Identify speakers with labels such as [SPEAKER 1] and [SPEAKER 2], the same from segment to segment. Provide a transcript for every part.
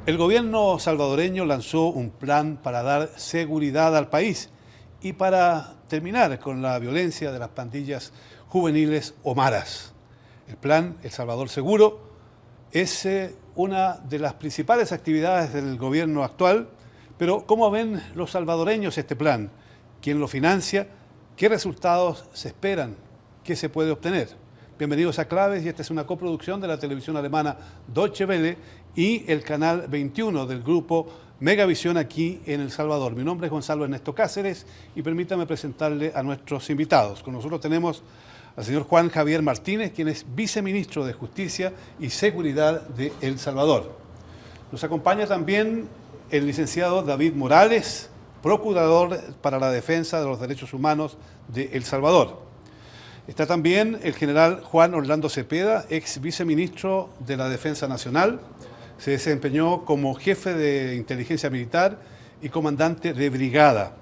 [SPEAKER 1] El gobierno salvadoreño lanzó un plan para dar seguridad al país y para terminar con la violencia de las pandillas juveniles o maras. El plan El Salvador Seguro es una de las principales actividades del gobierno actual, pero ¿cómo ven los salvadoreños este plan? ¿Quién lo financia? ¿Qué resultados se esperan? ¿Qué se puede obtener? Bienvenidos a Claves, y esta es una coproducción de la televisión alemana Deutsche Welle y el canal 21 del grupo Megavisión aquí en El Salvador. Mi nombre es Gonzalo Ernesto Cáceres y permítame presentarle a nuestros invitados. Con nosotros tenemos al señor Juan Javier Martínez, quien es viceministro de Justicia y Seguridad de El Salvador. Nos acompaña también el licenciado David Morales, procurador para la defensa de los derechos humanos de El Salvador. Está también el general Juan Orlando Cepeda, ex viceministro de la Defensa Nacional. Se desempeñó como jefe de inteligencia militar y comandante de brigada.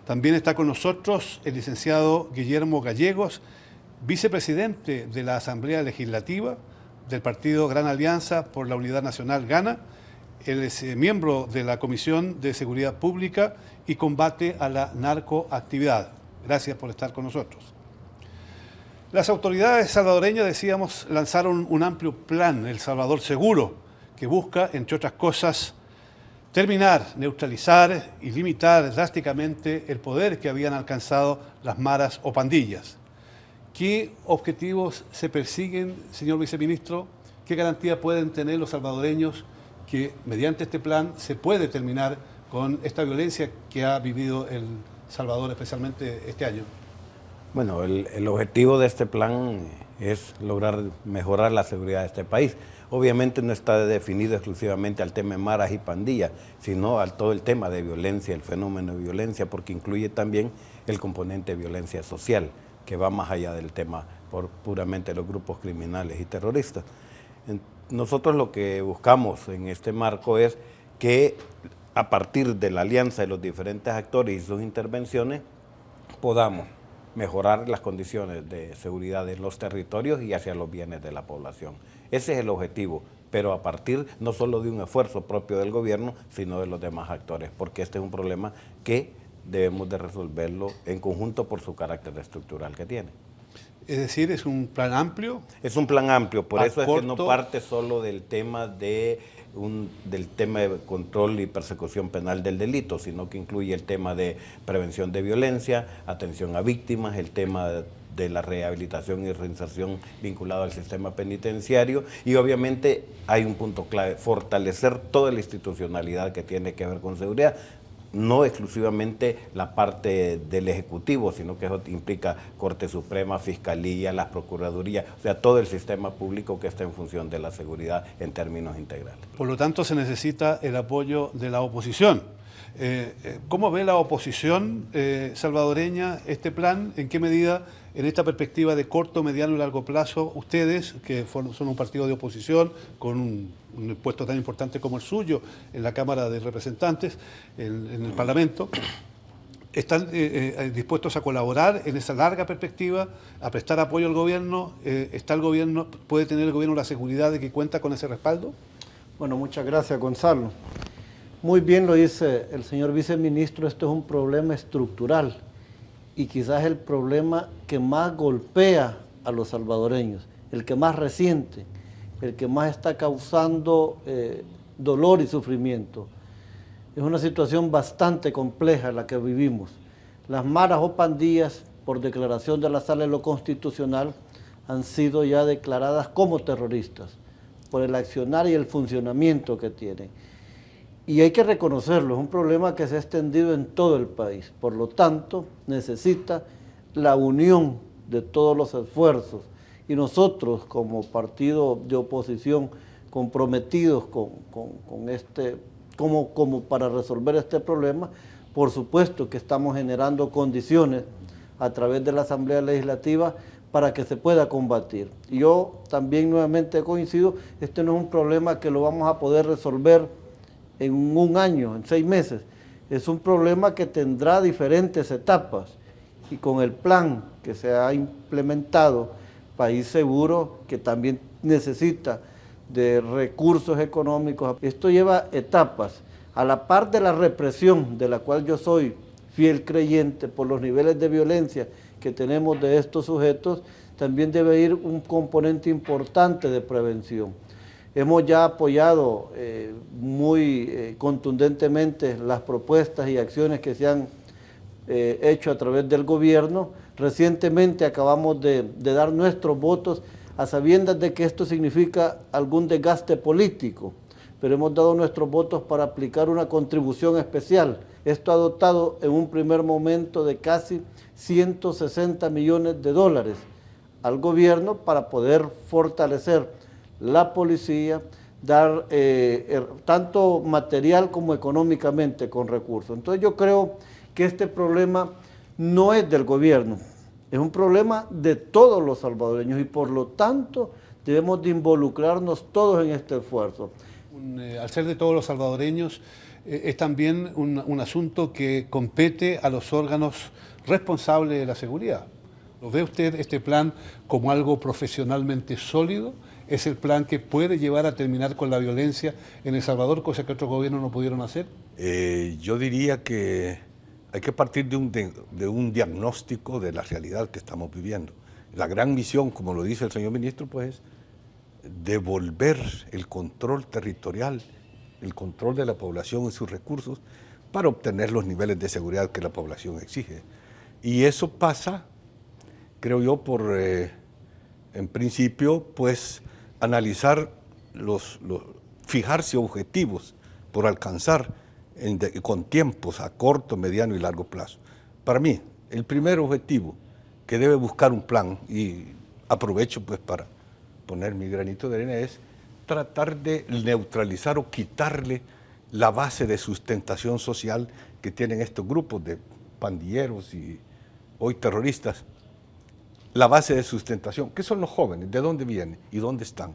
[SPEAKER 1] También está con nosotros el licenciado Guillermo Gallegos, vicepresidente de la Asamblea Legislativa del partido Gran Alianza por la Unidad Nacional Gana. Él es miembro de la Comisión de Seguridad Pública y Combate a la Narcoactividad. Gracias por estar con nosotros. Las autoridades salvadoreñas, decíamos, lanzaron un amplio plan, El Salvador Seguro, que busca, entre otras cosas, terminar, neutralizar y limitar drásticamente el poder que habían alcanzado las maras o pandillas. ¿Qué objetivos se persiguen, señor viceministro? ¿Qué garantía pueden tener los salvadoreños que mediante este plan se puede terminar con esta violencia que ha vivido El Salvador, especialmente este año?
[SPEAKER 2] Bueno, el objetivo de este plan es lograr mejorar la seguridad de este país. Obviamente no está definido exclusivamente al tema de maras y pandillas, sino al todo el tema de violencia, el fenómeno de violencia, porque incluye también el componente de violencia social, que va más allá del tema por puramente los grupos criminales y terroristas. Nosotros lo que buscamos en este marco es que a partir de la alianza de los diferentes actores y sus intervenciones podamos mejorar las condiciones de seguridad en los territorios y hacia los bienes de la población. Ese es el objetivo, pero a partir no solo de un esfuerzo propio del gobierno, sino de los demás actores, porque este es un problema que debemos de resolverlo en conjunto por su carácter estructural que tiene.
[SPEAKER 1] Es decir, ¿es un plan amplio?
[SPEAKER 2] Es un plan amplio, por eso es que no
[SPEAKER 1] corto
[SPEAKER 2] parte solo del tema de control y persecución penal del delito, sino que incluye el tema de prevención de violencia, atención a víctimas, el tema de la rehabilitación y reinserción vinculado al sistema penitenciario, y obviamente hay un punto clave: fortalecer toda la institucionalidad que tiene que ver con seguridad, no exclusivamente la parte del Ejecutivo, sino que eso implica Corte Suprema, Fiscalía, las Procuradurías, o sea, todo el sistema público que está en función de la seguridad en términos integrales.
[SPEAKER 1] Por lo tanto, se necesita el apoyo de la oposición. ¿Cómo ve la oposición salvadoreña este plan? ¿En qué medida, en esta perspectiva de corto, mediano y largo plazo, ustedes, que son un partido de oposición con un puesto tan importante como el suyo en la Cámara de Representantes, en el Parlamento, están dispuestos a colaborar en esa larga perspectiva, a prestar apoyo al gobierno? ¿Puede tener el gobierno la seguridad de que cuenta con ese respaldo?
[SPEAKER 3] Bueno, muchas gracias, Gonzalo. Muy bien lo dice el señor viceministro, esto es un problema estructural y quizás el problema que más golpea a los salvadoreños, el que más resiente, el que más está causando dolor y sufrimiento. Es una situación bastante compleja la que vivimos. Las maras o pandillas, por declaración de la Sala de lo Constitucional, han sido ya declaradas como terroristas por el accionar y el funcionamiento que tienen. Y hay que reconocerlo, es un problema que se ha extendido en todo el país. Por lo tanto, necesita la unión de todos los esfuerzos. Y nosotros, como partido de oposición, comprometidos como para resolver este problema, por supuesto que estamos generando condiciones a través de la Asamblea Legislativa para que se pueda combatir. Yo también nuevamente coincido, este no es un problema que lo vamos a poder resolver en un año, en 6 meses. Es un problema que tendrá diferentes etapas, y con el plan que se ha implementado, País Seguro, que también necesita de recursos económicos. Esto lleva etapas. A la par de la represión, de la cual yo soy fiel creyente por los niveles de violencia que tenemos de estos sujetos, también debe ir un componente importante de prevención. Hemos ya apoyado muy contundentemente las propuestas y acciones que se han hecho a través del gobierno. Recientemente acabamos de dar nuestros votos a sabiendas de que esto significa algún desgaste político, pero hemos dado nuestros votos para aplicar una contribución especial. Esto ha dotado en un primer momento de casi 160 millones de dólares al gobierno para poder fortalecer la policía, dar tanto material como económicamente con recursos. Entonces yo creo que este problema no es del gobierno, es un problema de todos los salvadoreños y por lo tanto debemos de involucrarnos todos en este esfuerzo.
[SPEAKER 1] Al ser de todos los salvadoreños, es también un asunto que compete a los órganos responsables de la seguridad. ¿Lo ve usted este plan como algo profesionalmente sólido? ¿Es el plan que puede llevar a terminar con la violencia en El Salvador, cosa que otros gobiernos no pudieron hacer?
[SPEAKER 4] Yo diría que hay que partir de un diagnóstico de la realidad que estamos viviendo. La gran misión, como lo dice el señor ministro, pues es devolver el control territorial, el control de la población y sus recursos para obtener los niveles de seguridad que la población exige. Y eso pasa, creo yo, por, en principio, pues analizar fijarse objetivos por alcanzar con tiempos a corto, mediano y largo plazo. Para mí, el primer objetivo que debe buscar un plan, y aprovecho pues para poner mi granito de arena, es tratar de neutralizar o quitarle la base de sustentación social que tienen estos grupos de pandilleros y hoy terroristas. La base de sustentación, ¿qué son los jóvenes? ¿De dónde vienen? ¿Y dónde están?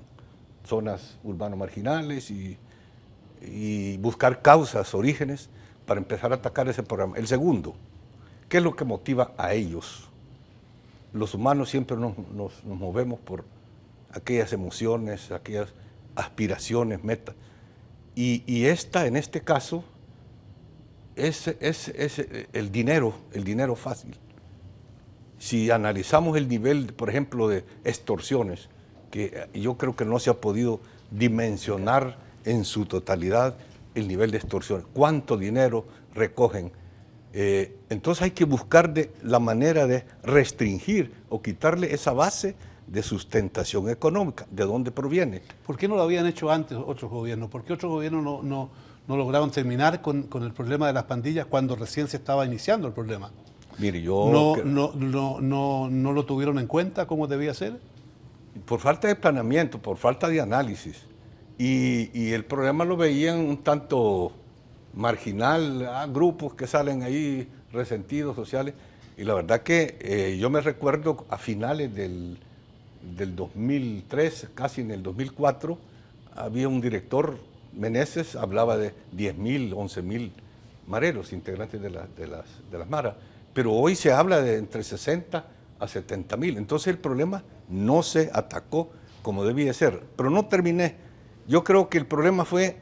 [SPEAKER 4] Zonas urbanas marginales y buscar causas, orígenes, para empezar a atacar ese programa. El segundo, ¿qué es lo que motiva a ellos? Los humanos siempre nos movemos por aquellas emociones, aquellas aspiraciones, metas. Y esta, en este caso, es el dinero fácil. Si analizamos el nivel, por ejemplo, de extorsiones, que yo creo que no se ha podido dimensionar en su totalidad el nivel de extorsión, cuánto dinero recogen. Entonces hay que buscar la manera de restringir o quitarle esa base de sustentación económica. ¿De dónde proviene?
[SPEAKER 1] ¿Por qué no lo habían hecho antes otros gobiernos? ¿Por qué otros gobiernos no lograron terminar con el problema de las pandillas cuando recién se estaba iniciando el problema?
[SPEAKER 4] Mire, yo...
[SPEAKER 1] ¿No lo tuvieron en cuenta como debía ser?
[SPEAKER 4] Por falta de planeamiento, por falta de análisis. Y el problema lo veían un tanto marginal, grupos que salen ahí resentidos sociales. Y la verdad que yo me recuerdo a finales del 2003, casi en el 2004, había un director, Meneses, hablaba de 10.000, 11.000 mareros, integrantes de las maras. Pero hoy se habla de entre 60 a 70.000. Entonces el problema no se atacó como debía ser. Pero no terminé. Yo creo que el problema fue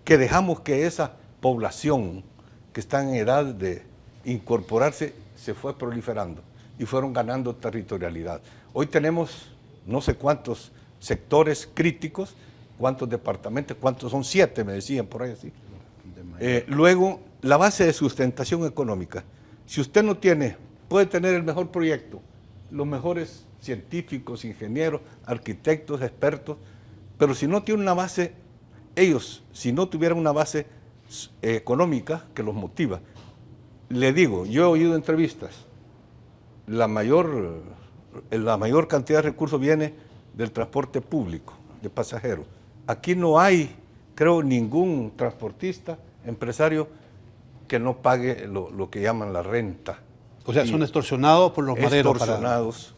[SPEAKER 4] que dejamos que esa población que está en edad de incorporarse se fue proliferando y fueron ganando territorialidad. Hoy tenemos no sé cuántos sectores críticos, cuántos departamentos, cuántos son 7, me decían por ahí así. Luego, la base de sustentación económica. Si usted no tiene, puede tener el mejor proyecto, los mejores científicos, ingenieros, arquitectos, expertos, pero si no tiene una base, ellos, si no tuvieran una base económica que los motiva, le digo, yo he oído entrevistas, la mayor cantidad de recursos viene del transporte público, de pasajeros. Aquí no hay, creo, ningún transportista, empresario que no pague lo que llaman la renta
[SPEAKER 1] O sea, son extorsionados por los maderos.
[SPEAKER 4] Extorsionados.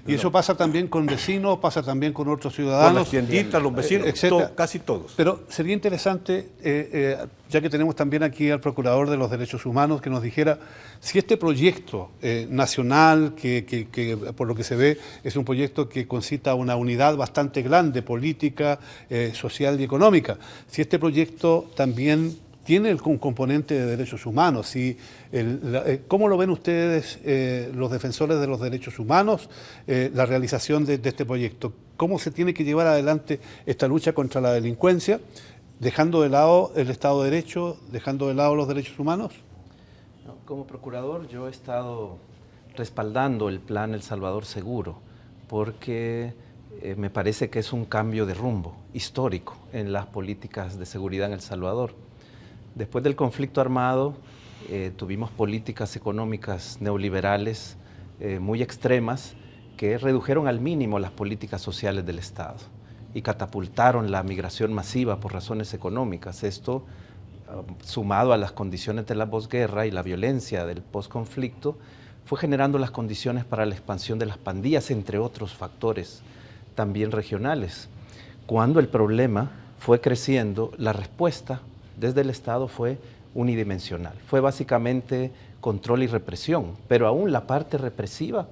[SPEAKER 1] Y eso pasa también con vecinos, pasa también con otros
[SPEAKER 4] Con
[SPEAKER 1] ciudadanos.
[SPEAKER 4] las tienditas, los vecinos,
[SPEAKER 1] etcétera.
[SPEAKER 4] casi todos.
[SPEAKER 1] Pero sería interesante, ya que tenemos también aquí al Procurador de los Derechos Humanos, que nos dijera si este proyecto nacional, que por lo que se ve es un proyecto que concita una unidad bastante grande, política, social y económica, si este proyecto también tiene un componente de derechos humanos. ¿Cómo lo ven ustedes, los defensores de los derechos humanos, la realización de este proyecto? ¿Cómo se tiene que llevar adelante esta lucha contra la delincuencia, dejando de lado el Estado de Derecho, dejando de lado los derechos humanos?
[SPEAKER 5] Como procurador yo he estado respaldando el plan El Salvador Seguro porque me parece que es un cambio de rumbo histórico en las políticas de seguridad en El Salvador. Después del conflicto armado tuvimos políticas económicas neoliberales muy extremas que redujeron al mínimo las políticas sociales del Estado y catapultaron la migración masiva por razones económicas. Esto, sumado a las condiciones de la posguerra y la violencia del posconflicto, fue generando las condiciones para la expansión de las pandillas, entre otros factores también regionales. Cuando el problema fue creciendo, la respuesta desde el Estado fue unidimensional. Fue básicamente control y represión, pero aún la parte represiva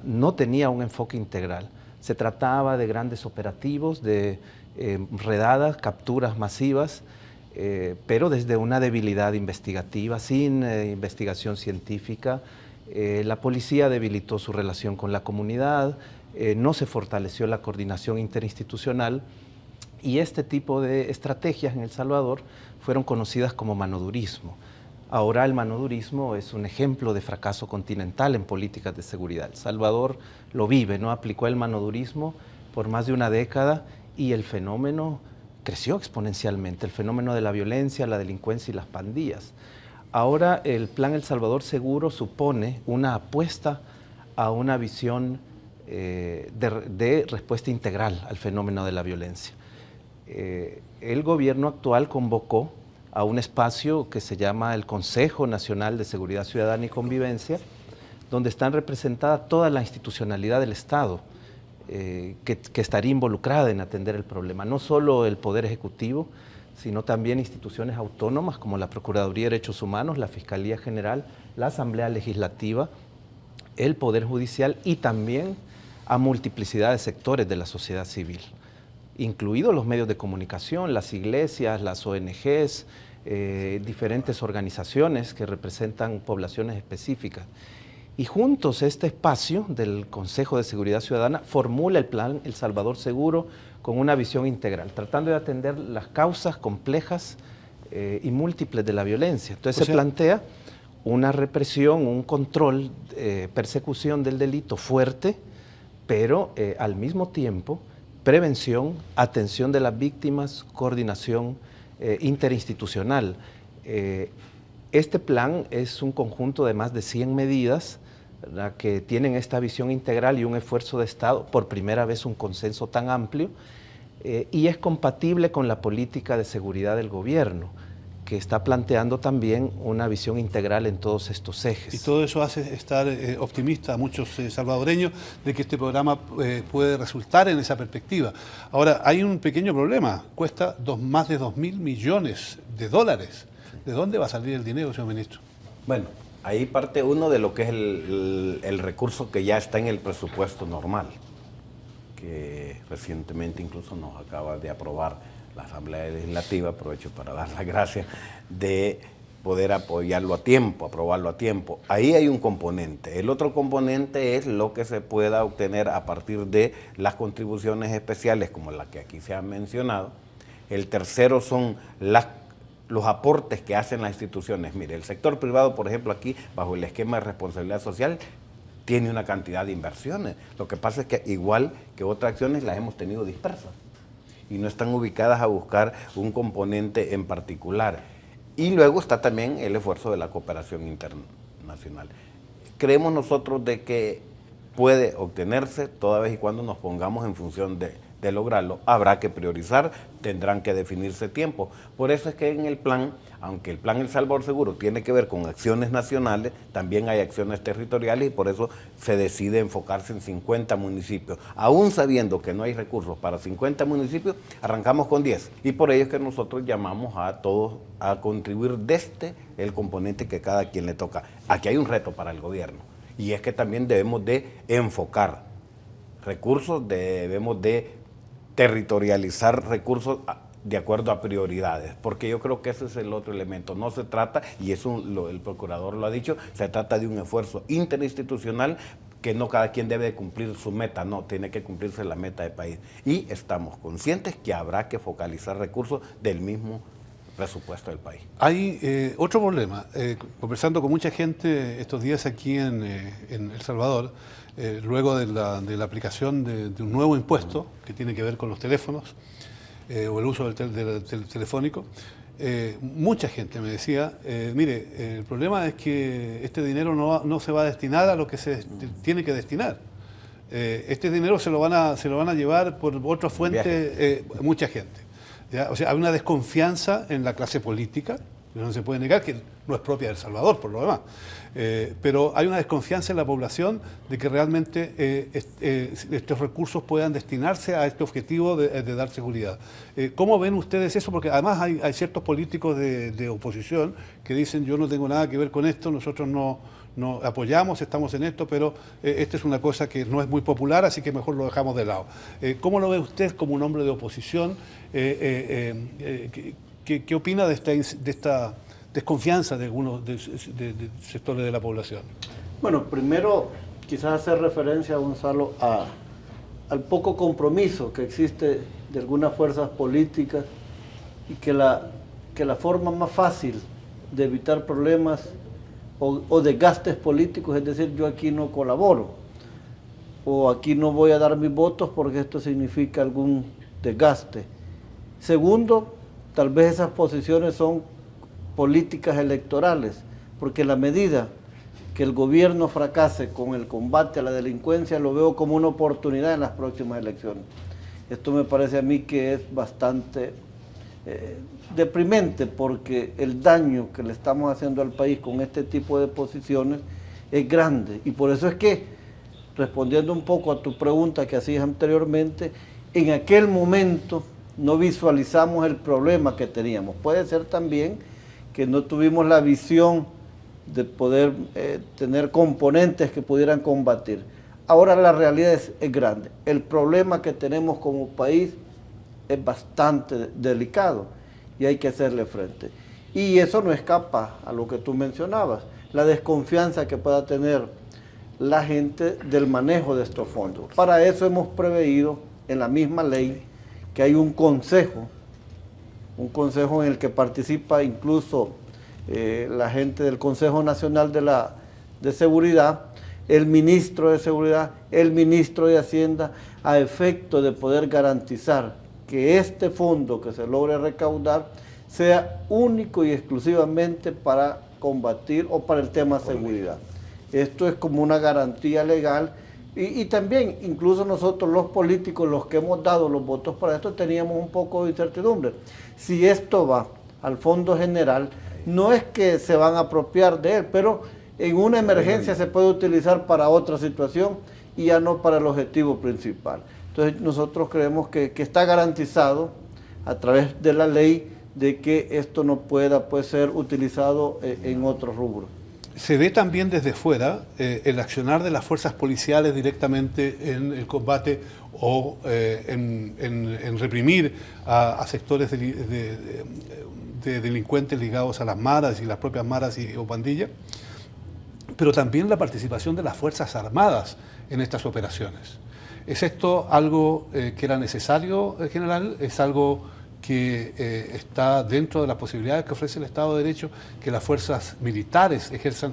[SPEAKER 5] no tenía un enfoque integral. Se trataba de grandes operativos, de redadas, capturas masivas, pero desde una debilidad investigativa, sin investigación científica. La policía debilitó su relación con la comunidad, no se fortaleció la coordinación interinstitucional. Y este tipo de estrategias en El Salvador fueron conocidas como manodurismo. Ahora el manodurismo es un ejemplo de fracaso continental en políticas de seguridad. El Salvador lo vive, ¿no? Aplicó el manodurismo por más de una década y el fenómeno creció exponencialmente, el fenómeno de la violencia, la delincuencia y las pandillas. Ahora el plan El Salvador Seguro supone una apuesta a una visión de respuesta integral al fenómeno de la violencia. El gobierno actual convocó a un espacio que se llama el Consejo Nacional de Seguridad Ciudadana y Convivencia, donde están representadas toda la institucionalidad del Estado que estaría involucrada en atender el problema, no solo el Poder Ejecutivo, sino también instituciones autónomas como la Procuraduría de Derechos Humanos, la Fiscalía General, la Asamblea Legislativa, el Poder Judicial y también a multiplicidad de sectores de la sociedad civil, incluidos los medios de comunicación, las iglesias, las ONGs, diferentes organizaciones que representan poblaciones específicas. Y juntos este espacio del Consejo de Seguridad Ciudadana formula el plan El Salvador Seguro con una visión integral, tratando de atender las causas complejas y múltiples de la violencia. Entonces se plantea una represión, un control, persecución del delito fuerte, pero al mismo tiempo prevención, atención de las víctimas, coordinación interinstitucional. Este plan es un conjunto de más de 100 medidas, ¿verdad?, que tienen esta visión integral y un esfuerzo de Estado, por primera vez un consenso tan amplio, y es compatible con la política de seguridad del gobierno, que está planteando también una visión integral en todos estos ejes.
[SPEAKER 1] Y todo eso hace estar optimista a muchos salvadoreños de que este programa puede resultar en esa perspectiva. Ahora, hay un pequeño problema, cuesta más de 2.000 millones de dólares. ¿De dónde va a salir el dinero, señor ministro?
[SPEAKER 2] Bueno, ahí parte uno de lo que es el recurso que ya está en el presupuesto normal, que recientemente incluso nos acaba de aprobar la Asamblea Legislativa. Aprovecho para dar las gracias de poder apoyarlo a tiempo, aprobarlo a tiempo. Ahí hay un componente. El otro componente es lo que se pueda obtener a partir de las contribuciones especiales, como la que aquí se ha mencionado. El tercero son los aportes que hacen las instituciones. Mire, el sector privado, por ejemplo, aquí, bajo el esquema de responsabilidad social, tiene una cantidad de inversiones. Lo que pasa es que, igual que otras acciones, las hemos tenido dispersas y no están ubicadas a buscar un componente en particular. Y luego está también el esfuerzo de la cooperación internacional. Creemos nosotros de que puede obtenerse toda vez y cuando nos pongamos en función de de lograrlo. Habrá que priorizar, tendrán que definirse tiempo. Por eso es que en el plan, aunque el plan El Salvador Seguro tiene que ver con acciones nacionales, también hay acciones territoriales y por eso se decide enfocarse en 50 municipios. Aún sabiendo que no hay recursos para 50 municipios, arrancamos con 10. Y por ello es que nosotros llamamos a todos a contribuir desde el componente que cada quien le toca. Aquí hay un reto para el gobierno y es que también debemos de enfocar recursos, debemos de territorializar recursos de acuerdo a prioridades, porque yo creo que ese es el otro elemento. No se trata, y eso el procurador lo ha dicho, se trata de un esfuerzo interinstitucional que no cada quien debe de cumplir su meta, no, tiene que cumplirse la meta de país. Y estamos conscientes que habrá que focalizar recursos del mismo presupuesto del país.
[SPEAKER 1] Hay otro problema. Conversando con mucha gente estos días aquí en El Salvador, luego de la aplicación de un nuevo impuesto que tiene que ver con los teléfonos o el uso del telefónico, mucha gente me decía, mire, el problema es que este dinero no se va a destinar a lo que se tiene que destinar. Este dinero se lo van a llevar por otra fuente mucha gente. ¿Ya? O sea, hay una desconfianza en la clase política, no se puede negar, que no es propia de El Salvador, por lo demás. Pero hay una desconfianza en la población de que realmente estos recursos puedan destinarse a este objetivo de dar seguridad. ¿Cómo ven ustedes eso? Porque además hay ciertos políticos de oposición que dicen yo no tengo nada que ver con esto, nosotros no apoyamos, estamos en esto, pero esta es una cosa que no es muy popular, así que mejor lo dejamos de lado. ¿Cómo lo ve usted como un hombre de oposición? ¿Qué opina de esta desconfianza de algunos sectores de la población?
[SPEAKER 3] Bueno, primero quizás hacer referencia, Gonzalo, al poco compromiso que existe de algunas fuerzas políticas y que la forma más fácil de evitar problemas o desgastes políticos, es decir, yo aquí no colaboro o aquí no voy a dar mis votos porque esto significa algún desgaste. Segundo, tal vez esas posiciones son políticas electorales, porque la medida que el gobierno fracase con el combate a la delincuencia lo veo como una oportunidad en las próximas elecciones. Esto me parece a mí que es bastante deprimente, porque el daño que le estamos haciendo al país con este tipo de posiciones es grande, y por eso es que, respondiendo un poco a tu pregunta que hacías anteriormente, en aquel momento no visualizamos el problema que teníamos. Puede ser también que no tuvimos la visión de poder tener componentes que pudieran combatir. Ahora la realidad es grande. El problema que tenemos como país es bastante delicado y hay que hacerle frente. Y eso no escapa a lo que tú mencionabas, la desconfianza que pueda tener la gente del manejo de estos fondos. Para eso hemos preveído en la misma ley que hay un consejo en el que participa incluso la gente del Consejo Nacional de Seguridad, el ministro de Seguridad, el ministro de Hacienda, a efecto de poder garantizar que este fondo que se logre recaudar sea único y exclusivamente para combatir o para el tema seguridad. Esto es como una garantía legal. Y también, incluso nosotros los políticos, los que hemos dado los votos para esto, teníamos un poco de incertidumbre. Si esto va al fondo general, no es que se van a apropiar de él, pero en una emergencia se puede utilizar para otra situación y ya no para el objetivo principal. Entonces nosotros creemos que está garantizado a través de la ley de que esto no pueda ser utilizado en otros rubros.
[SPEAKER 1] ¿Se ve también desde fuera el accionar de las fuerzas policiales directamente en el combate o en reprimir a sectores de delincuentes ligados a las maras y las propias maras o pandillas? Pero también la participación de las Fuerzas Armadas en estas operaciones. ¿Es esto algo que era necesario, general? ¿Es algo que está dentro de las posibilidades que ofrece el Estado de Derecho, que las fuerzas militares ejerzan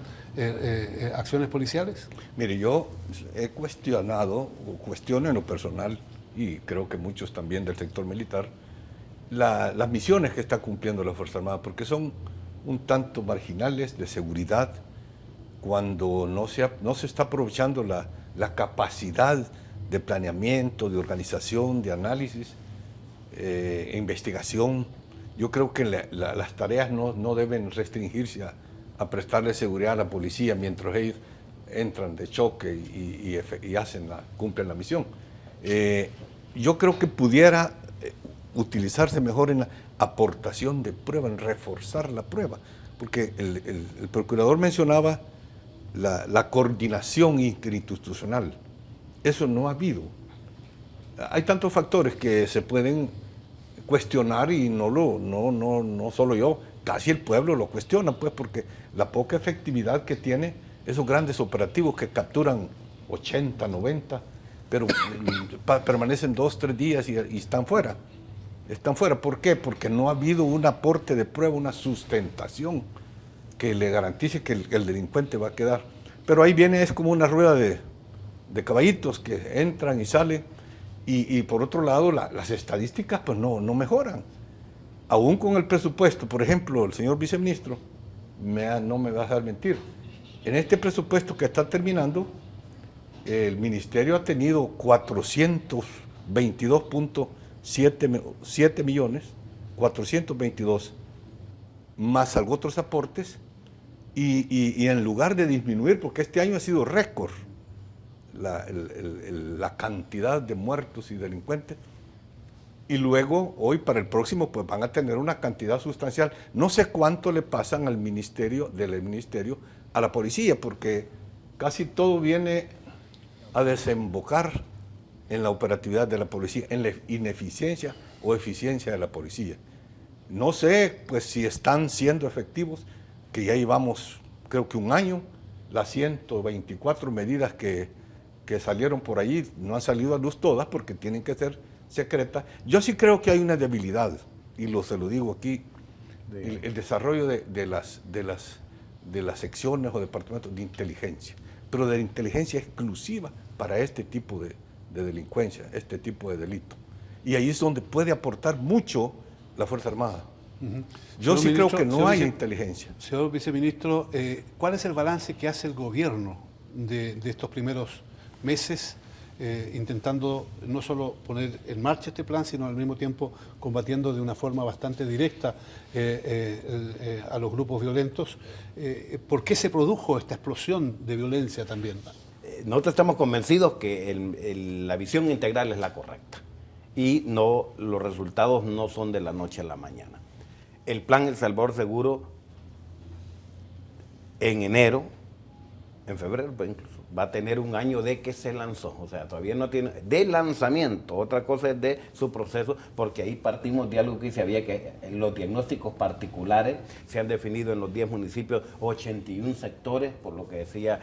[SPEAKER 1] acciones policiales?
[SPEAKER 4] Mire, yo he cuestionado, o cuestiono en lo personal, y creo que muchos también del sector militar, las misiones que está cumpliendo la Fuerza Armada, porque son un tanto marginales de seguridad, cuando no se está aprovechando la capacidad de planeamiento, de organización, de análisis, investigación. Yo creo que las tareas no deben restringirse a prestarle seguridad a la policía mientras ellos entran de choque y cumplen la misión. Yo creo que pudiera utilizarse mejor en la aportación de prueba, en reforzar la prueba, porque el procurador mencionaba la coordinación interinstitucional. Eso no ha habido. Hay tantos factores que se pueden cuestionar y no solo yo, casi el pueblo lo cuestiona, pues, porque la poca efectividad que tiene esos grandes operativos que capturan 80, 90, pero permanecen 2, 3 días y están fuera. Están fuera. ¿Por qué? Porque no ha habido un aporte de prueba, una sustentación que le garantice que el delincuente va a quedar. Pero ahí viene, es como una rueda de caballitos que entran y salen, y por otro lado las estadísticas pues no mejoran. Aún con el presupuesto, por ejemplo, el señor viceministro, no me va a dejar mentir, en este presupuesto que está terminando, el ministerio ha tenido 422.7 millones, 422, más otros aportes, y en lugar de disminuir, porque este año ha sido récord, la cantidad de muertos y delincuentes, y luego hoy para el próximo pues van a tener una cantidad sustancial. No sé cuánto le pasan del ministerio a la policía, porque casi todo viene a desembocar en la operatividad de la policía, en la ineficiencia o eficiencia de la policía. No sé pues si están siendo efectivos, que ya llevamos creo que un año, las 124 medidas que salieron por allí no han salido a luz todas porque tienen que ser secretas. Yo sí creo que hay una debilidad, y se lo digo aquí, el desarrollo de las secciones o departamentos de inteligencia, pero de la inteligencia exclusiva para este tipo de delincuencia, este tipo de delito. Y ahí es donde puede aportar mucho la Fuerza Armada. Yo sí creo que no hay inteligencia.
[SPEAKER 1] Señor viceministro, ¿cuál es el balance que hace el gobierno de estos primeros meses, intentando no solo poner en marcha este plan, sino al mismo tiempo combatiendo de una forma bastante directa a los grupos violentos? ¿Por qué se produjo esta explosión de violencia también?
[SPEAKER 2] Nosotros estamos convencidos que la visión integral es la correcta y los resultados no son de la noche a la mañana. El plan El Salvador Seguro en enero, en febrero pues incluso, va a tener un año de que se lanzó, o sea, todavía no tiene, de lanzamiento, otra cosa es de su proceso, porque ahí partimos de algo que se había que los diagnósticos particulares se han definido en los 10 municipios, 81 sectores, por lo que decía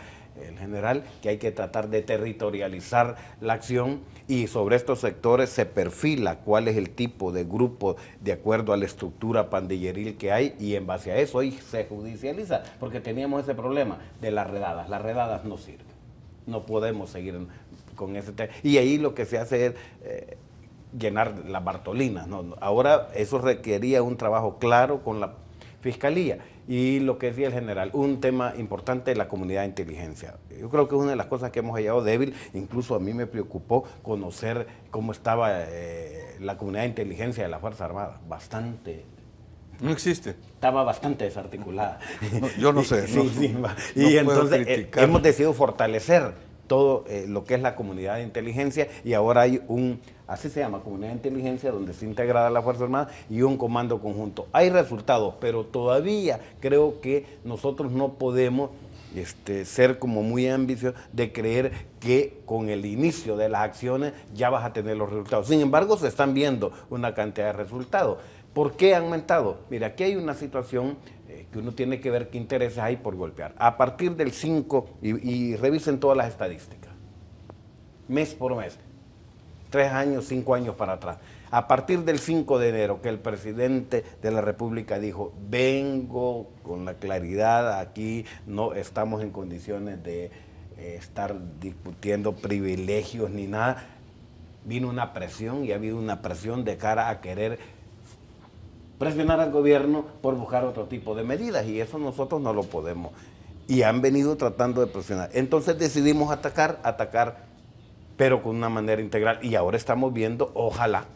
[SPEAKER 2] el general, que hay que tratar de territorializar la acción, y sobre estos sectores se perfila cuál es el tipo de grupo de acuerdo a la estructura pandilleril que hay, y en base a eso hoy se judicializa, porque teníamos ese problema de las redadas no sirven, no podemos seguir con ese tema, y ahí lo que se hace es llenar las bartolinas, ¿no? Ahora eso requería un trabajo claro con la Fiscalía. Y lo que decía el general, un tema importante de la comunidad de inteligencia. Yo creo que es una de las cosas que hemos hallado débil, incluso a mí me preocupó conocer cómo estaba la comunidad de inteligencia de la Fuerza Armada, bastante.
[SPEAKER 4] No existe.
[SPEAKER 2] Estaba bastante desarticulada.
[SPEAKER 4] No, yo no sé.
[SPEAKER 2] Y entonces hemos decidido fortalecer todo lo que es la comunidad de inteligencia, y ahora hay así se llama, comunidad de inteligencia, donde se integra la Fuerza Armada y un comando conjunto. Hay resultados, pero todavía creo que nosotros no podemos ser como muy ambiciosos de creer que con el inicio de las acciones ya vas a tener los resultados. Sin embargo, se están viendo una cantidad de resultados. ¿Por qué han aumentado? Mira, aquí hay una situación que uno tiene que ver qué intereses hay por golpear. A partir del 5, y revisen todas las estadísticas, mes por mes, 3 años, 5 años para atrás. A partir del 5 de enero, que el presidente de la República dijo, vengo con la claridad, aquí no estamos en condiciones de estar discutiendo privilegios ni nada, vino una presión, y ha habido una presión de cara a querer presionar al gobierno por buscar otro tipo de medidas, y eso nosotros no lo podemos. Y han venido tratando de presionar. Entonces decidimos atacar pero con una manera integral. Y ahora estamos viendo, ojalá,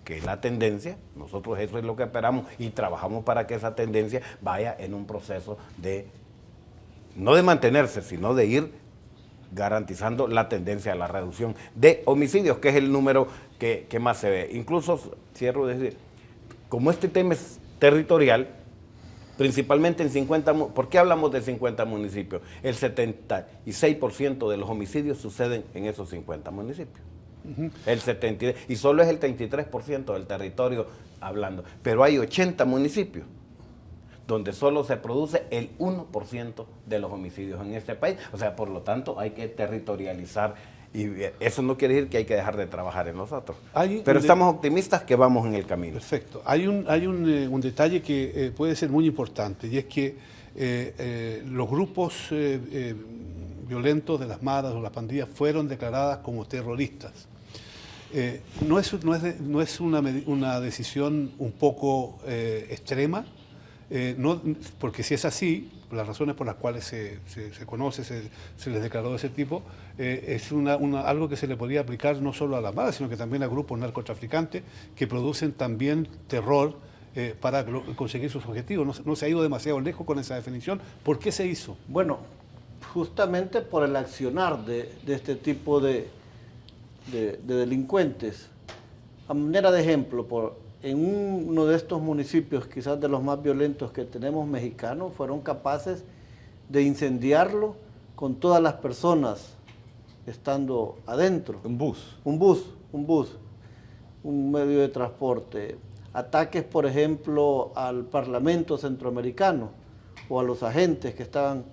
[SPEAKER 2] que la tendencia, nosotros eso es lo que esperamos y trabajamos para que esa tendencia vaya en un proceso de, no de mantenerse, sino de ir garantizando la tendencia a la reducción de homicidios, que es el número que más se ve. Incluso, cierro de decir, como este tema es territorial, principalmente en 50, ¿por qué hablamos de 50 municipios? El 76% de los homicidios suceden en esos 50 municipios. El 70, y solo es el 33% del territorio hablando, pero hay 80 municipios donde solo se produce el 1% de los homicidios en este país. O sea, por lo tanto, hay que territorializar, y eso no quiere decir que hay que dejar de trabajar en nosotros. Pero estamos optimistas que vamos en el camino.
[SPEAKER 1] Perfecto. Hay un detalle que puede ser muy importante, y es que los grupos violentos de las maras o las pandillas fueron declaradas como terroristas. No es una decisión un poco extrema, porque si es así, las razones por las cuales se conoce, se les declaró de ese tipo, es algo que se le podría aplicar no solo a las maras, sino que también a grupos narcotraficantes que producen también terror para conseguir sus objetivos. No se ha ido demasiado lejos con esa definición. ¿Por qué se hizo?
[SPEAKER 3] Bueno, justamente por el accionar de este tipo de delincuentes. A manera de ejemplo, en uno de estos municipios, quizás de los más violentos que tenemos mexicanos, fueron capaces de incendiarlo con todas las personas estando adentro.
[SPEAKER 4] Un bus.
[SPEAKER 3] Un medio de transporte. Ataques, por ejemplo, al Parlamento Centroamericano o a los agentes que estaban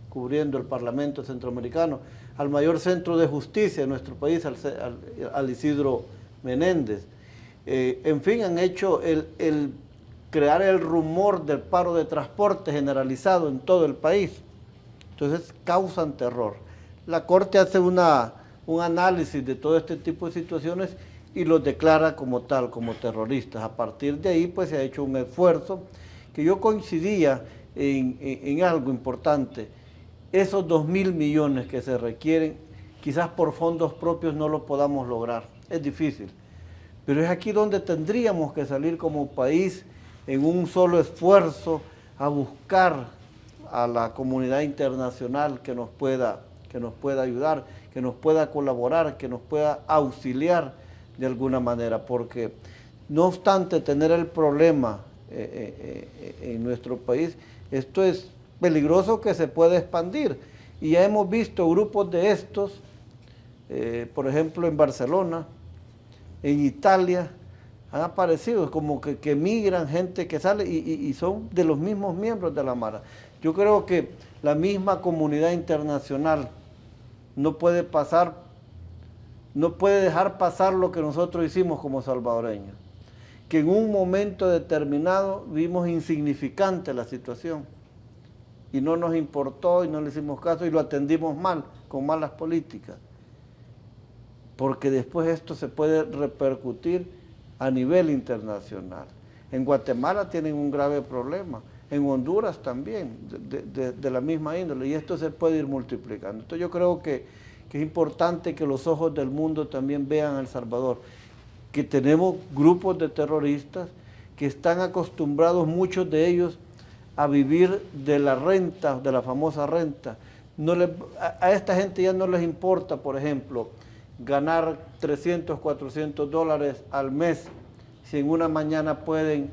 [SPEAKER 3] cubriendo el Parlamento Centroamericano, al mayor centro de justicia de nuestro país, al Isidro Menéndez. En fin, han hecho el crear el rumor del paro de transporte generalizado en todo el país. Entonces causan terror. La Corte hace un análisis de todo este tipo de situaciones y los declara como tal, como terroristas. A partir de ahí pues se ha hecho un esfuerzo que yo coincidía en algo importante. Esos 2.000 millones que se requieren, quizás por fondos propios no lo podamos lograr, es difícil. Pero es aquí donde tendríamos que salir como país en un solo esfuerzo a buscar a la comunidad internacional que nos pueda ayudar, que nos pueda colaborar, que nos pueda auxiliar de alguna manera, porque no obstante tener el problema en nuestro país, esto es peligroso que se puede expandir. Y ya hemos visto grupos de estos, por ejemplo en Barcelona, en Italia, han aparecido como que migran gente que sale y son de los mismos miembros de la Mara. Yo creo que la misma comunidad internacional no puede dejar pasar lo que nosotros hicimos como salvadoreños, que en un momento determinado vimos insignificante la situación y no nos importó y no le hicimos caso y lo atendimos mal, con malas políticas, porque después esto se puede repercutir a nivel internacional. En Guatemala tienen un grave problema, en Honduras también, de la misma índole, y esto se puede ir multiplicando. Entonces yo creo que es importante que los ojos del mundo también vean a El Salvador, que tenemos grupos de terroristas que están acostumbrados, muchos de ellos, a vivir de la renta, de la famosa renta. A esta gente ya no les importa, por ejemplo, ganar 300, 400 dólares al mes, si en una mañana pueden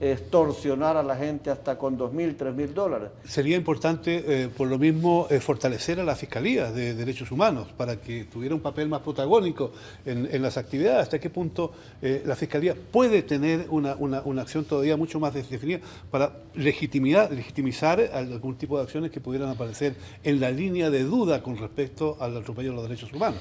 [SPEAKER 3] extorsionar a la gente hasta con 2.000, 3.000 dólares.
[SPEAKER 1] Sería importante, por lo mismo, fortalecer a la Fiscalía de Derechos Humanos para que tuviera un papel más protagónico en las actividades. ¿Hasta qué punto la Fiscalía puede tener una acción todavía mucho más definida para legitimizar algún tipo de acciones que pudieran aparecer en la línea de duda con respecto al atropello de los derechos humanos?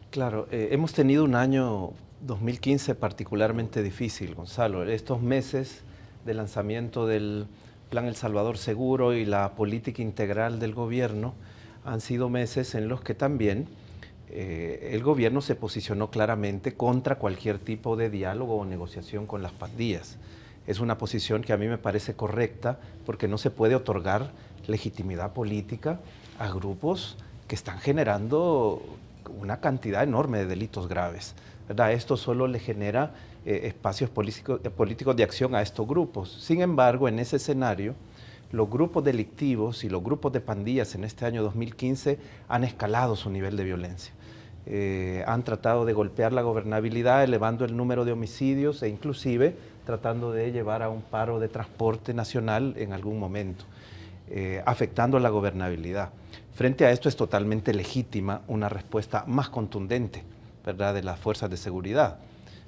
[SPEAKER 5] Claro, hemos tenido un año 2015 particularmente difícil, Gonzalo. Estos meses de lanzamiento del Plan El Salvador Seguro y la política integral del gobierno han sido meses en los que también el gobierno se posicionó claramente contra cualquier tipo de diálogo o negociación con las pandillas. Es una posición que a mí me parece correcta porque no se puede otorgar legitimidad política a grupos que están generando una cantidad enorme de delitos graves, ¿verdad? Esto solo le genera espacios políticos de acción a estos grupos. Sin embargo, en ese escenario, los grupos delictivos y los grupos de pandillas en este año 2015 han escalado su nivel de violencia. Han tratado de golpear la gobernabilidad, elevando el número de homicidios e inclusive tratando de llevar a un paro de transporte nacional en algún momento, afectando la gobernabilidad. Frente a esto es totalmente legítima una respuesta más contundente, ¿verdad?, de las fuerzas de seguridad,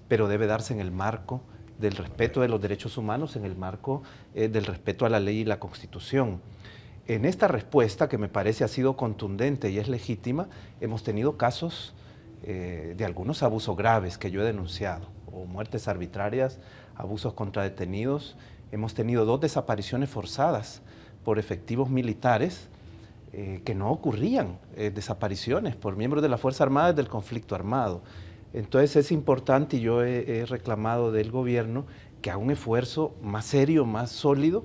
[SPEAKER 5] pero debe darse en el marco del respeto de los derechos humanos, en el marco del respeto a la ley y la Constitución. En esta respuesta, que me parece ha sido contundente y es legítima, hemos tenido casos de algunos abusos graves que yo he denunciado, o muertes arbitrarias, abusos contra detenidos. Hemos tenido 2 desapariciones forzadas por efectivos militares que no ocurrían, desapariciones por miembros de la Fuerza Armada del conflicto armado. Entonces es importante, y yo he reclamado del gobierno que haga un esfuerzo más serio, más sólido,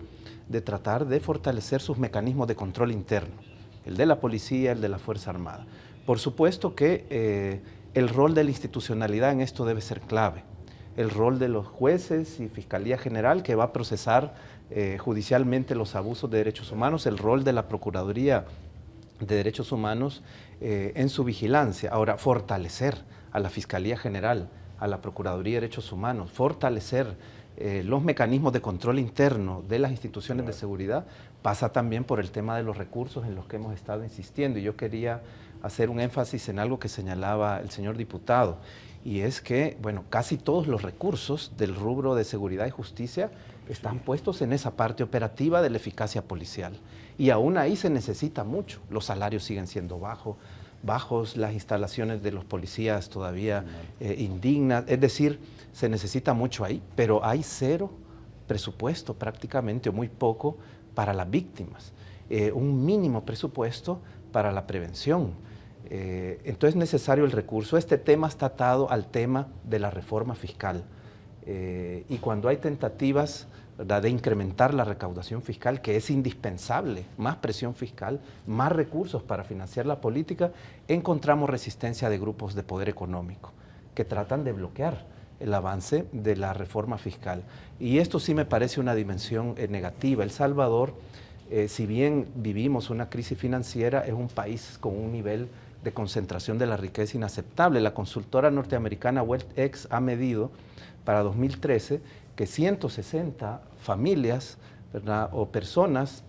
[SPEAKER 5] de tratar de fortalecer sus mecanismos de control interno, el de la policía, el de la Fuerza Armada. Por supuesto que el rol de la institucionalidad en esto debe ser clave, el rol de los jueces y Fiscalía General, que va a procesar judicialmente los abusos de derechos humanos, el rol de la Procuraduría de Derechos Humanos en su vigilancia. Ahora, fortalecer a la Fiscalía General, a la Procuraduría de Derechos Humanos, fortalecer los mecanismos de control interno de las instituciones de seguridad, pasa también por el tema de los recursos en los que hemos estado insistiendo. Y yo quería hacer un énfasis en algo que señalaba el señor diputado, y es que, bueno, casi todos los recursos del rubro de seguridad y justicia están puestos en esa parte operativa de la eficacia policial. Y aún ahí se necesita mucho. Los salarios siguen siendo bajos, las instalaciones de los policías todavía indignas, es decir, se necesita mucho ahí, pero hay 0 presupuesto prácticamente, o muy poco, para las víctimas, un mínimo presupuesto para la prevención. Entonces es necesario el recurso. Este tema está atado al tema de la reforma fiscal, y cuando hay tentativas, ¿verdad?, de incrementar la recaudación fiscal, que es indispensable, más presión fiscal, más recursos para financiar la política, encontramos resistencia de grupos de poder económico que tratan de bloquear el avance de la reforma fiscal. Y esto sí me parece una dimensión negativa. El Salvador, si bien vivimos una crisis financiera, es un país con un nivel de concentración de la riqueza inaceptable. La consultora norteamericana WealthX ha medido para 2013 que 160 familias, ¿verdad?, o personas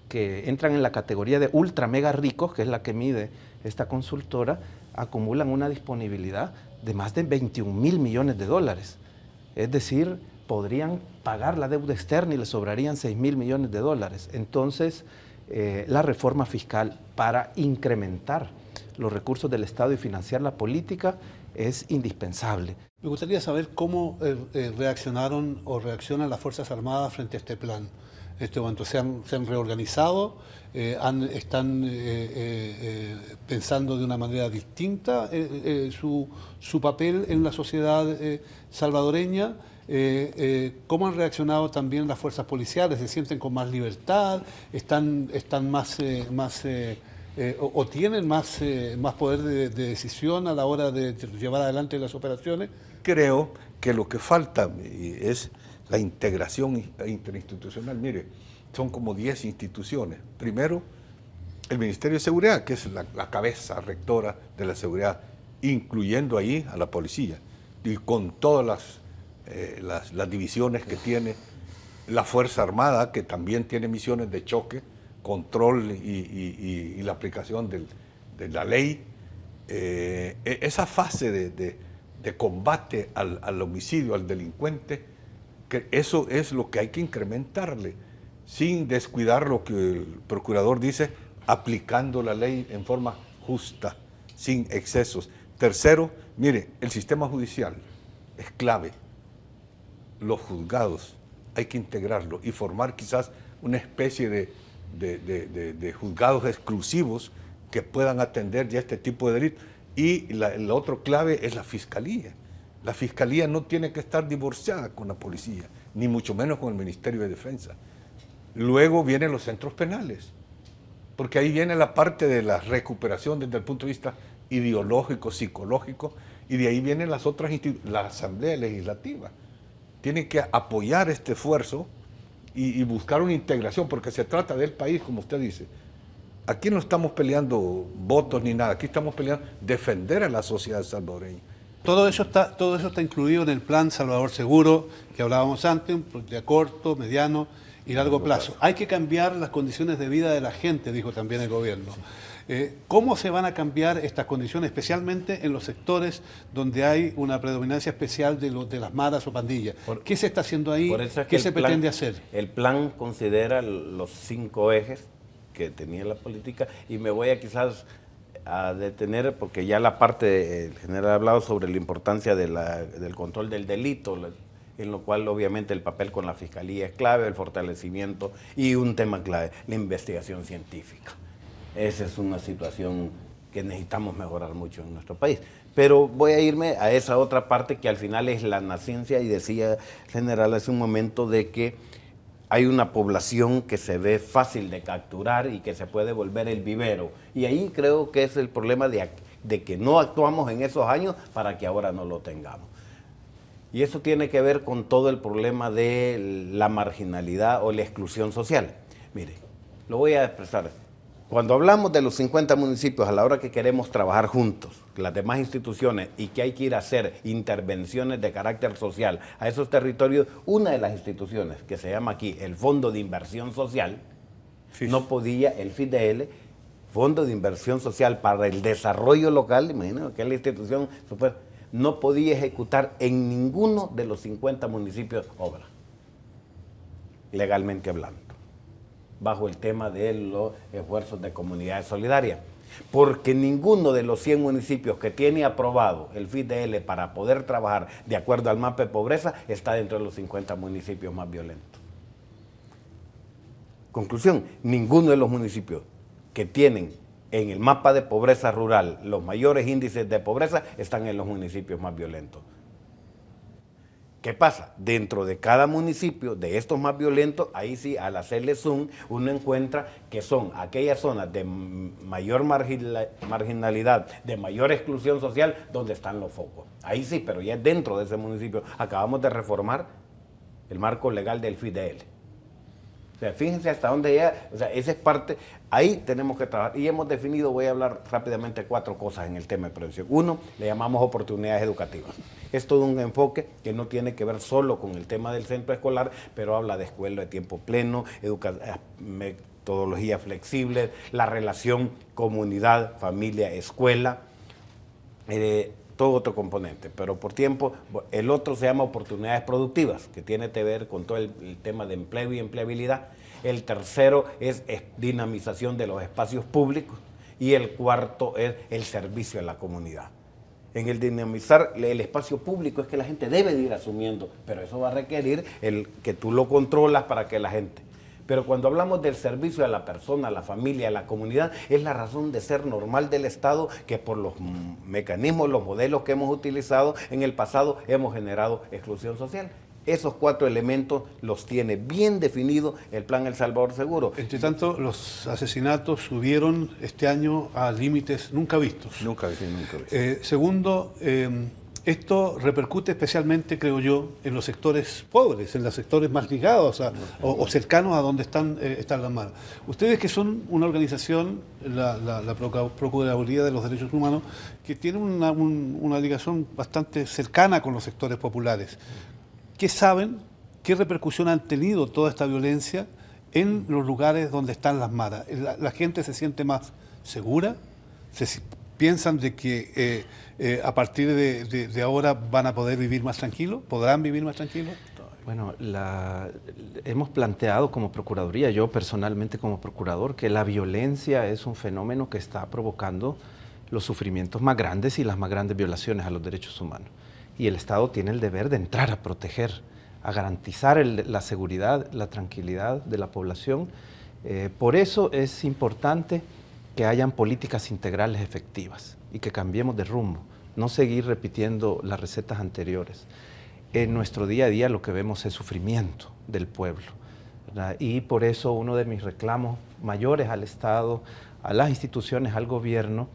[SPEAKER 5] que entran en la categoría de ultra mega ricos, que es la que mide esta consultora, acumulan una disponibilidad de más de 21.000 millones de dólares. Es decir, podrían pagar la deuda externa y les sobrarían 6.000 millones de dólares. Entonces, la reforma fiscal para incrementar los recursos del Estado y financiar la política es indispensable.
[SPEAKER 1] Me gustaría saber cómo reaccionaron o reaccionan las Fuerzas Armadas frente a este plan. En este momento, ¿se han reorganizado? ¿Están pensando de una manera distinta su papel en la sociedad salvadoreña? ¿Cómo han reaccionado también las fuerzas policiales? ¿Se sienten con más libertad? ¿Están más o tienen más poder de decisión a la hora de llevar adelante las operaciones?
[SPEAKER 4] Creo que lo que falta es la integración interinstitucional. Mire, son como 10 instituciones. Primero, el Ministerio de Seguridad, que es la cabeza rectora de la seguridad, incluyendo ahí a la policía, y con todas las divisiones que tiene la Fuerza Armada, que también tiene misiones de choque, control y la aplicación de la ley. Esa fase de combate al homicidio, al delincuente, que eso es lo que hay que incrementarle, sin descuidar lo que el procurador dice, aplicando la ley en forma justa, sin excesos. Tercero, mire, el sistema judicial es clave. Los juzgados hay que integrarlo y formar quizás una especie de juzgados exclusivos que puedan atender ya este tipo de delitos. Y el otro clave es la fiscalía. La fiscalía no tiene que estar divorciada con la policía, ni mucho menos con el Ministerio de Defensa. Luego vienen los centros penales, porque ahí viene la parte de la recuperación desde el punto de vista ideológico, psicológico, y de ahí vienen las otras la Asamblea Legislativa. Tienen que apoyar este esfuerzo y buscar una integración, porque se trata del país, como usted dice. Aquí no estamos peleando votos ni nada, aquí estamos peleando defender a la sociedad salvadoreña.
[SPEAKER 1] Todo eso está incluido en el plan Salvador Seguro que hablábamos antes, de corto, mediano y largo plazo. Hay que cambiar las condiciones de vida de la gente, dijo también el gobierno. ¿Cómo se van a cambiar estas condiciones, especialmente en los sectores donde hay una predominancia especial de las maras o pandillas? ¿Qué se está haciendo ahí? ¿Qué se pretende hacer?
[SPEAKER 2] El plan considera los 5 ejes que tenía la política, y me voy a quizás a detener, porque ya la parte, el general ha hablado sobre la importancia del control del delito, en lo cual obviamente el papel con la Fiscalía es clave, el fortalecimiento y un tema clave, la investigación científica. Esa es una situación que necesitamos mejorar mucho en nuestro país. Pero voy a irme a esa otra parte que al final es la naciencia, y decía el general hace un momento de que hay una población que se ve fácil de capturar y que se puede volver el vivero. Y ahí creo que es el problema de que no actuamos en esos años para que ahora no lo tengamos. Y eso tiene que ver con todo el problema de la marginalidad o la exclusión social. Mire, lo voy a expresar. Cuando hablamos de los 50 municipios, a la hora que queremos trabajar juntos, las demás instituciones, y que hay que ir a hacer intervenciones de carácter social a esos territorios, una de las instituciones, que se llama aquí el Fondo de Inversión Social, no podía, el FIDL, Fondo de Inversión Social para el Desarrollo Local, imagínense que es la institución, no podía ejecutar en ninguno de los 50 municipios obra, legalmente hablando, bajo el tema de los esfuerzos de comunidades solidarias, porque ninguno de los 100 municipios que tiene aprobado el FIDL para poder trabajar de acuerdo al mapa de pobreza está dentro de los 50 municipios más violentos. Conclusión, ninguno de los municipios que tienen en el mapa de pobreza rural los mayores índices de pobreza están en los municipios más violentos. ¿Qué pasa? Dentro de cada municipio, de estos más violentos, ahí sí, al hacerle zoom, uno encuentra que son aquellas zonas de mayor marginalidad, de mayor exclusión social, donde están los focos. Ahí sí, pero ya dentro de ese municipio acabamos de reformar el marco legal del FIDL. O sea, fíjense hasta dónde llega, o sea, esa es parte, ahí tenemos que trabajar. Y hemos definido, voy a hablar rápidamente 4 cosas en el tema de prevención. 1, le llamamos oportunidades educativas. Es todo un enfoque que no tiene que ver solo con el tema del centro escolar, pero habla de escuela de tiempo pleno, metodología flexible, la relación comunidad, familia, escuela, todo otro componente, pero por tiempo, el otro se llama oportunidades productivas, que tiene que ver con todo el tema de empleo y empleabilidad. El tercero es dinamización de los espacios públicos, y el cuarto es el servicio a la comunidad. En el dinamizar el espacio público es que la gente debe de ir asumiendo, pero eso va a requerir que tú lo controlas para que la gente... Pero cuando hablamos del servicio a la persona, a la familia, a la comunidad, es la razón de ser normal del Estado, que por los mecanismos, los modelos que hemos utilizado en el pasado, hemos generado exclusión social. Esos 4 elementos los tiene bien definido el Plan El Salvador Seguro.
[SPEAKER 1] Entre tanto, los asesinatos subieron este año a límites nunca vistos.
[SPEAKER 4] Nunca vistos.
[SPEAKER 1] Segundo, esto repercute especialmente, creo yo, en los sectores pobres, en los sectores más ligados o cercanos a donde están las maras. Ustedes, que son una organización, la Procuraduría de los Derechos Humanos, que tiene una ligación bastante cercana con los sectores populares, ¿qué saben, qué repercusión han tenido toda esta violencia en los lugares donde están las maras? ¿La gente se siente más segura? ¿Piensan de que a partir de ahora van a poder vivir más tranquilos? ¿Podrán vivir más tranquilos?
[SPEAKER 5] Bueno, hemos planteado como Procuraduría, yo personalmente como Procurador, que la violencia es un fenómeno que está provocando los sufrimientos más grandes y las más grandes violaciones a los derechos humanos. Y el Estado tiene el deber de entrar a proteger, a garantizar la seguridad, la tranquilidad de la población. Por eso es importante que hayan políticas integrales efectivas y que cambiemos de rumbo, no seguir repitiendo las recetas anteriores. En nuestro día a día lo que vemos es sufrimiento del pueblo, ¿verdad? Y por eso uno de mis reclamos mayores al Estado, a las instituciones, al gobierno,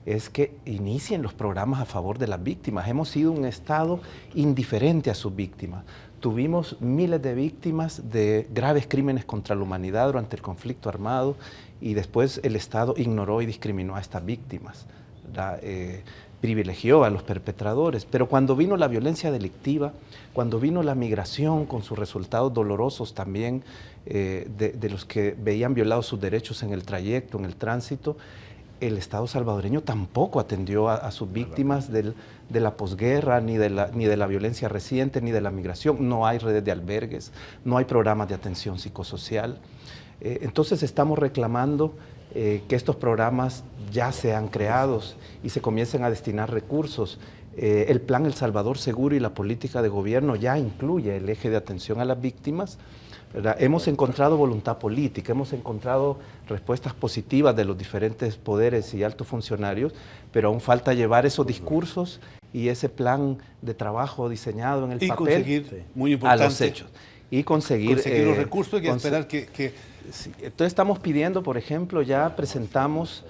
[SPEAKER 5] es que inicien los programas a favor de las víctimas. Hemos sido un Estado indiferente a sus víctimas. Tuvimos miles de víctimas de graves crímenes contra la humanidad durante el conflicto armado y después el Estado ignoró y discriminó a estas víctimas, privilegió a los perpetradores. Pero cuando vino la violencia delictiva, cuando vino la migración con sus resultados dolorosos también, de los que veían violados sus derechos en el trayecto, en el tránsito, el Estado salvadoreño tampoco atendió a sus víctimas de la posguerra, ni de la violencia reciente, ni de la migración. No hay redes de albergues, no hay programas de atención psicosocial. Entonces estamos reclamando que estos programas ya sean creados y se comiencen a destinar recursos. El plan El Salvador Seguro y la política de gobierno ya incluye el eje de atención a las víctimas, ¿verdad? Hemos encontrado voluntad política, hemos encontrado respuestas positivas de los diferentes poderes y altos funcionarios, pero aún falta llevar esos discursos y ese plan de trabajo diseñado en el papel
[SPEAKER 1] conseguir, muy importante,
[SPEAKER 5] a los hechos. Y conseguir
[SPEAKER 1] los recursos y esperar que...
[SPEAKER 5] Sí, entonces estamos pidiendo, por ejemplo, ya presentamos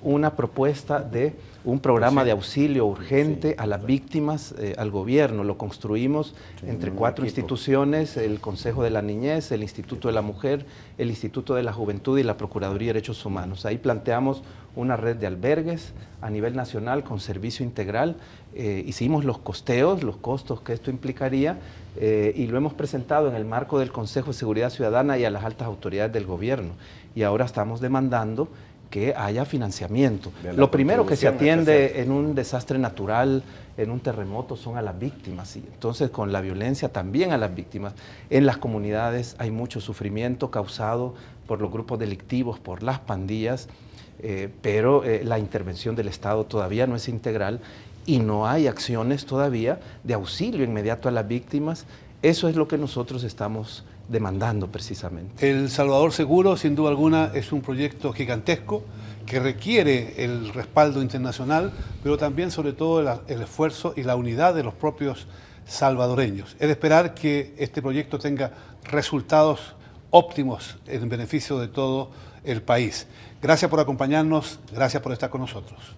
[SPEAKER 5] una propuesta de un programa de auxilio urgente a las víctimas al gobierno. Lo construimos entre 4 instituciones, el Consejo de la Niñez, el Instituto de la Mujer, el Instituto de la Juventud y la Procuraduría de Derechos Humanos. Ahí planteamos una red de albergues a nivel nacional con servicio integral. Hicimos los costeos, los costos que esto implicaría, y lo hemos presentado en el marco del Consejo de Seguridad Ciudadana y a las altas autoridades del gobierno. Y ahora estamos demandando que haya financiamiento. Lo primero que se atiende en un desastre natural, en un terremoto, son a las víctimas. Y entonces con la violencia también a las víctimas. En las comunidades hay mucho sufrimiento causado por los grupos delictivos, por las pandillas, pero la intervención del Estado todavía no es integral y no hay acciones todavía de auxilio inmediato a las víctimas. Eso es lo que nosotros estamos demandando precisamente.
[SPEAKER 1] El Salvador Seguro, sin duda alguna, es un proyecto gigantesco que requiere el respaldo internacional, pero también, sobre todo, el esfuerzo y la unidad de los propios salvadoreños. Es de esperar que este proyecto tenga resultados óptimos en beneficio de todo el país. Gracias por acompañarnos, gracias por estar con nosotros.